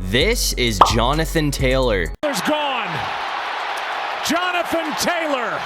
This is Jonathan Taylor. Taylor's gone. Jonathan Taylor.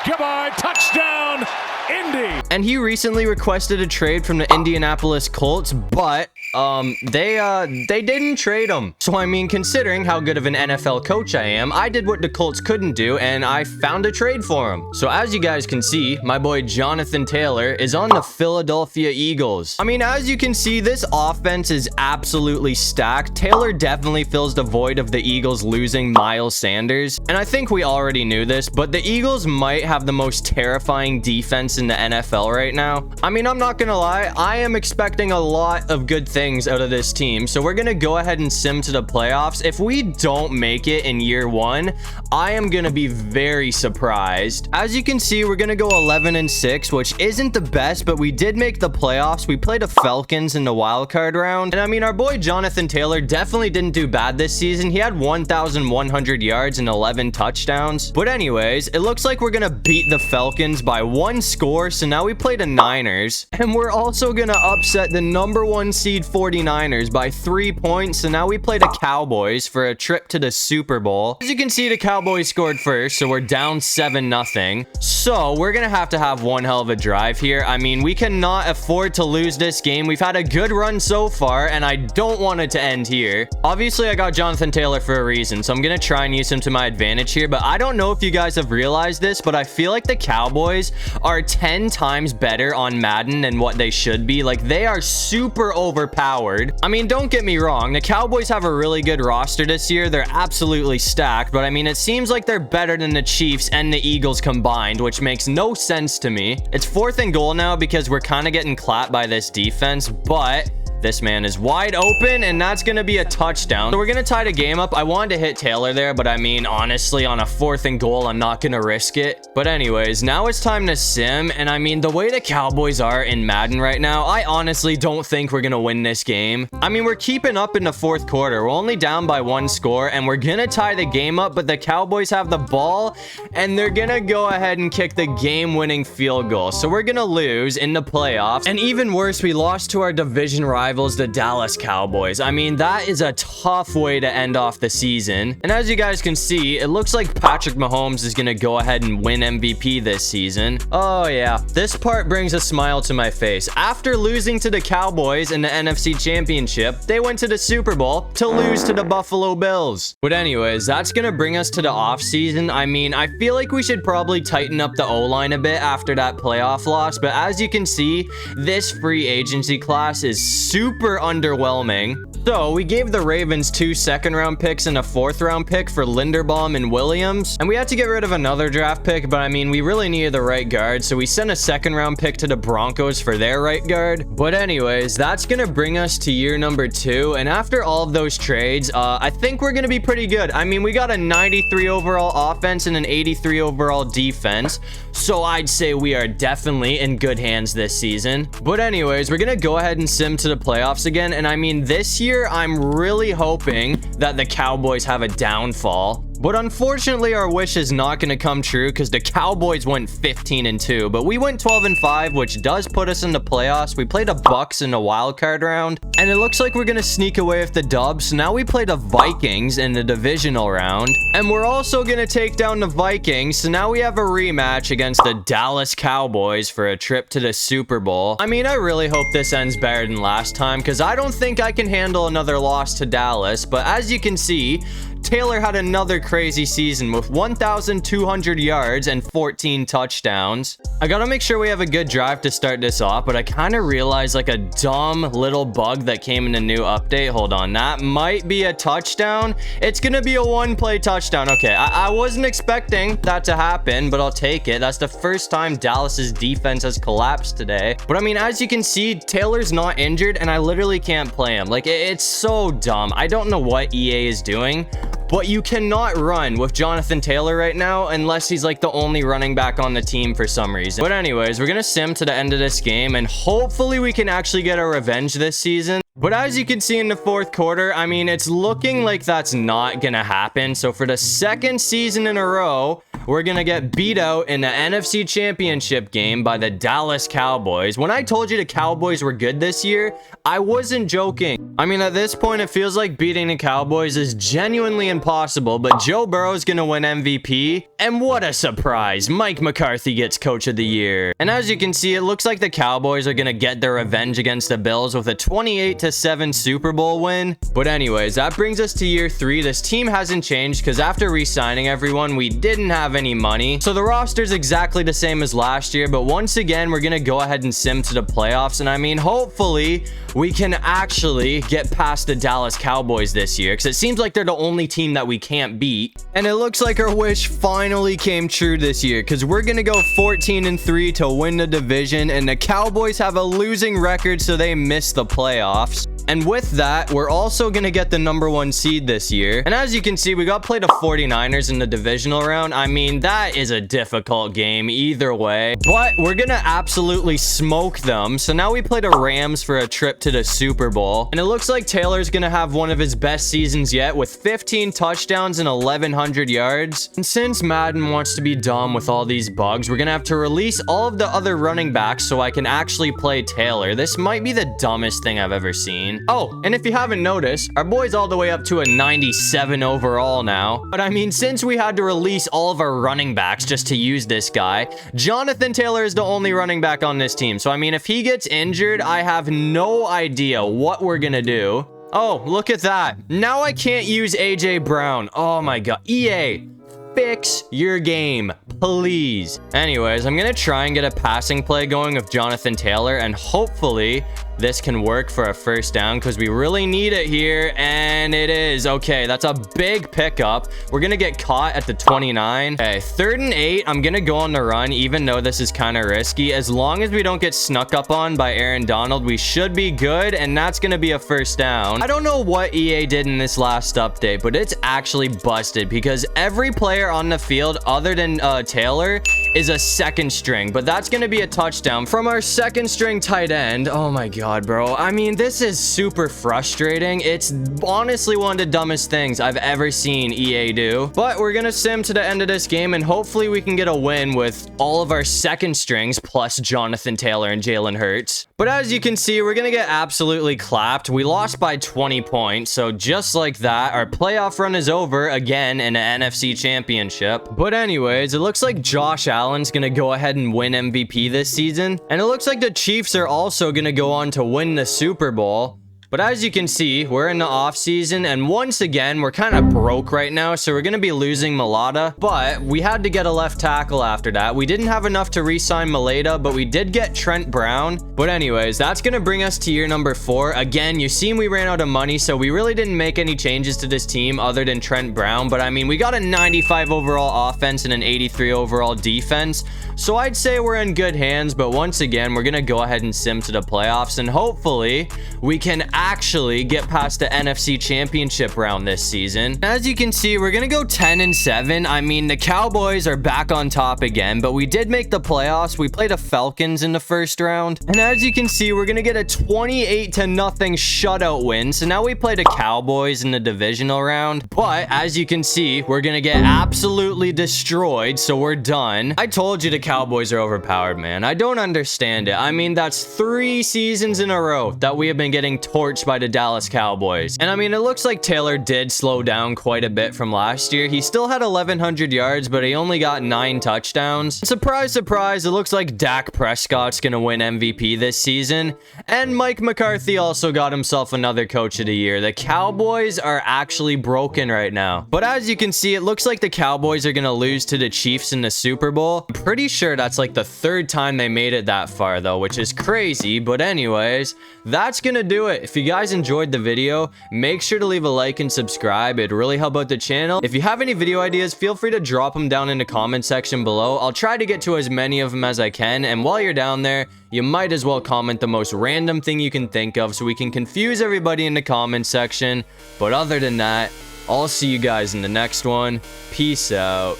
Goodbye. Touchdown, Indy. And he recently requested a trade from the Indianapolis Colts, but they didn't trade him. So I mean, considering how good of an NFL coach I am, I did what the Colts couldn't do, and I found a trade for him. So as you guys can see, my boy Jonathan Taylor is on the Philadelphia Eagles. I mean, as you can see, this offense is absolutely stacked. Taylor definitely fills the void of the Eagles losing Miles Sanders, and I think we already knew this, but the Eagles might have the most terrifying defense in the NFL right now. I mean, I'm not gonna lie, I am expecting a lot of good things out of this team, so we're gonna go ahead and sim to the playoffs. If we don't make it in year one, I am gonna be very surprised. As you can see, we're gonna go 11-6, which isn't the best, but we did make the playoffs. We played the Falcons in the wild card round, and I mean, our boy Jonathan Taylor definitely didn't do bad this season. He had 1,100 yards and 11 touchdowns. But anyways, it looks like we're gonna beat the Falcons by 1 score, so now we play the Niners, and we're also gonna upset the #1 seed 49ers by 3 points, so now we play the Cowboys for a trip to the Super Bowl. As you can see, the Cowboys scored first, so we're down 7-0. So we're gonna have to have one hell of a drive here. I mean, we cannot afford to lose this game. We've had a good run so far, and I don't want it to end here. Obviously, I got Jonathan Taylor for a reason, so I'm gonna try and use him to my advantage here, but I don't know if you guys have realized this, but I feel like the Cowboys are 10 times better on Madden than what they should be. Like, they are super overpowered. I mean, don't get me wrong, the Cowboys have a really good roster this year. They're absolutely stacked, but I mean, it seems like they're better than the Chiefs and the Eagles combined, which makes no sense to me. It's 4th and goal now because we're kind of getting clapped by this defense, but this man is wide open, and that's going to be a touchdown. So we're going to tie the game up. I wanted to hit Taylor there, but I mean, honestly, on a 4th and goal, I'm not going to risk it. But anyways, now it's time to sim. And I mean, the way the Cowboys are in Madden right now, I honestly don't think we're going to win this game. I mean, we're keeping up in the 4th quarter. We're only down by 1 score, and we're going to tie the game up, but the Cowboys have the ball, and they're going to go ahead and kick the game-winning field goal. So we're going to lose in the playoffs. And even worse, we lost to our division rival, the Dallas Cowboys. I mean, that is a tough way to end off the season. And as you guys can see, it looks like Patrick Mahomes is going to go ahead and win MVP this season. Oh yeah, this part brings a smile to my face. After losing to the Cowboys in the NFC Championship, they went to the Super Bowl to lose to the Buffalo Bills. But anyways, that's going to bring us to the offseason. I mean, I feel like we should probably tighten up the O-line a bit after that playoff loss, but as you can see, this free agency class is super underwhelming. So we gave the Ravens 2 second-round picks and a 4th-round pick for Linderbaum and Williams, and we had to get rid of another draft pick, but I mean, we really needed the right guard, so we sent a 2nd-round pick to the Broncos for their right guard. But anyways, that's gonna bring us to year number 2, and after all of those trades, I think we're gonna be pretty good. I mean, we got a 93 overall offense and an 83 overall defense, so I'd say we are definitely in good hands this season. But anyways, we're gonna go ahead and sim to the playoffs again, and I mean, this year I'm really hoping that the Cowboys have a downfall. But unfortunately, our wish is not going to come true because the Cowboys went 15-2, but we went 12-5, which does put us in the playoffs. We played the Bucks in the wild card round, and it looks like we're going to sneak away with the dub. So now we play the Vikings in the divisional round, and we're also going to take down the Vikings. So now we have a rematch against the Dallas Cowboys for a trip to the Super Bowl. I mean, I really hope this ends better than last time because I don't think I can handle another loss to Dallas. But as you can see, Taylor had another crazy season with 1,200 yards and 14 touchdowns. I gotta make sure we have a good drive to start this off, but I kind of realized like a dumb little bug that came in a new update. Hold on, that might be a touchdown. It's gonna be a 1-play touchdown. Okay, I wasn't expecting that to happen, but I'll take it. That's the first time Dallas's defense has collapsed today. But I mean, as you can see, Taylor's not injured, and I literally can't play him. Like, it's so dumb. I don't know what EA is doing, but you cannot run with Jonathan Taylor right now unless he's like the only running back on the team for some reason. But anyways, we're gonna sim to the end of this game, and hopefully we can actually get our revenge this season. But as you can see in the fourth quarter, I mean, it's looking like that's not gonna happen. So for the second season in a row, we're gonna get beat out in the NFC Championship game by the Dallas Cowboys. When I told you the Cowboys were good this year, I wasn't joking. I mean, at this point, it feels like beating the Cowboys is genuinely impossible, but Joe Burrow's gonna win MVP. And what a surprise, Mike McCarthy gets Coach of the Year. And as you can see, it looks like the Cowboys are gonna get their revenge against the Bills with a 28-7 Super Bowl win. But anyways, that brings us to year 3. This team hasn't changed because after re-signing everyone, we didn't have any money. So the roster's exactly the same as last year, but once again, we're gonna go ahead and sim to the playoffs. And I mean, hopefully we can actually get past the Dallas Cowboys this year, because it seems like they're the only team that we can't beat. And it looks like our wish finally came true this year, because we're gonna go 14-3 to win the division, and the Cowboys have a losing record, so they missed the playoffs. And with that, we're also going to get the #1 seed this year. And as you can see, we got played the 49ers in the divisional round. I mean, that is a difficult game either way. But we're going to absolutely smoke them. So now we play the Rams for a trip to the Super Bowl. And it looks like Taylor's going to have one of his best seasons yet with 15 touchdowns and 1,100 yards. And since Madden wants to be dumb with all these bugs, we're going to have to release all of the other running backs so I can actually play Taylor. This might be the dumbest thing I've ever seen. Oh, and if you haven't noticed, our boy's all the way up to a 97 overall now. But I mean, since we had to release all of our running backs just to use this guy, Jonathan Taylor is the only running back on this team. So I mean, if he gets injured, I have no idea what we're gonna do. Oh, look at that. Now I can't use AJ Brown. Oh my god. EA, fix your game, please. Anyways, I'm gonna try and get a passing play going with Jonathan Taylor, and hopefully this can work for a first down because we really need it here, and it is. Okay, that's a big pickup. We're gonna get caught at the 29. Okay, 3rd and 8. I'm gonna go on the run, even though this is kind of risky. As long as we don't get snuck up on by Aaron Donald, we should be good, and that's gonna be a first down. I don't know what EA did in this last update, but it's actually busted because every player on the field other than Taylor is a second string, but that's gonna be a touchdown from our second string tight end. Oh my god, bro. I mean, this is super frustrating. It's honestly one of the dumbest things I've ever seen EA do. But we're gonna sim to the end of this game, and hopefully we can get a win with all of our second strings plus Jonathan Taylor and Jalen Hurts. But as you can see, we're gonna get absolutely clapped. We lost by 20 points, so just like that, our playoff run is over again in the NFC Championship. But anyways, it looks like Josh Allen's gonna go ahead and win MVP this season, and it looks like the Chiefs are also gonna go on to win the Super Bowl. But as you can see, we're in the off season, and once again, we're kind of broke right now, so we're going to be losing Malata. But we had to get a left tackle after that. We didn't have enough to re-sign Malata, but we did get Trent Brown. But anyways, that's going to bring us to year number 4. Again, you seen we ran out of money, so we really didn't make any changes to this team other than Trent Brown. But I mean, we got a 95 overall offense and an 83 overall defense. So I'd say we're in good hands, but once again, we're going to go ahead and sim to the playoffs, and hopefully we can actually get past the NFC Championship round this season. As you can see, we're gonna go 10-7. I mean, the Cowboys are back on top again, but we did make the playoffs. We played the Falcons in the first round, and as you can see, we're gonna get a 28-0 shutout win. So now we play the Cowboys in the divisional round, but as you can see, we're gonna get absolutely destroyed, so we're done. I told you the Cowboys are overpowered, man. I don't understand it. I mean, that's 3 seasons in a row that we have been getting torched by the Dallas Cowboys. And I mean, it looks like Taylor did slow down quite a bit from last year. He still had 1,100 yards, but he only got 9 touchdowns. Surprise, surprise, it looks like Dak Prescott's gonna win MVP this season. And Mike McCarthy also got himself another Coach of the Year. The Cowboys are actually broken right now. But as you can see, it looks like the Cowboys are gonna lose to the Chiefs in the Super Bowl. I'm pretty sure that's like the 3rd time they made it that far though, which is crazy. But anyways, that's gonna do it. If you guys enjoyed the video, make sure to leave a like and subscribe. It'd really help out the channel. If you have any video ideas, feel free to drop them down in the comment section below. I'll try to get to as many of them as I can, and while you're down there, you might as well comment the most random thing you can think of so we can confuse everybody in the comment section. But other than that, I'll see you guys in the next one. Peace out.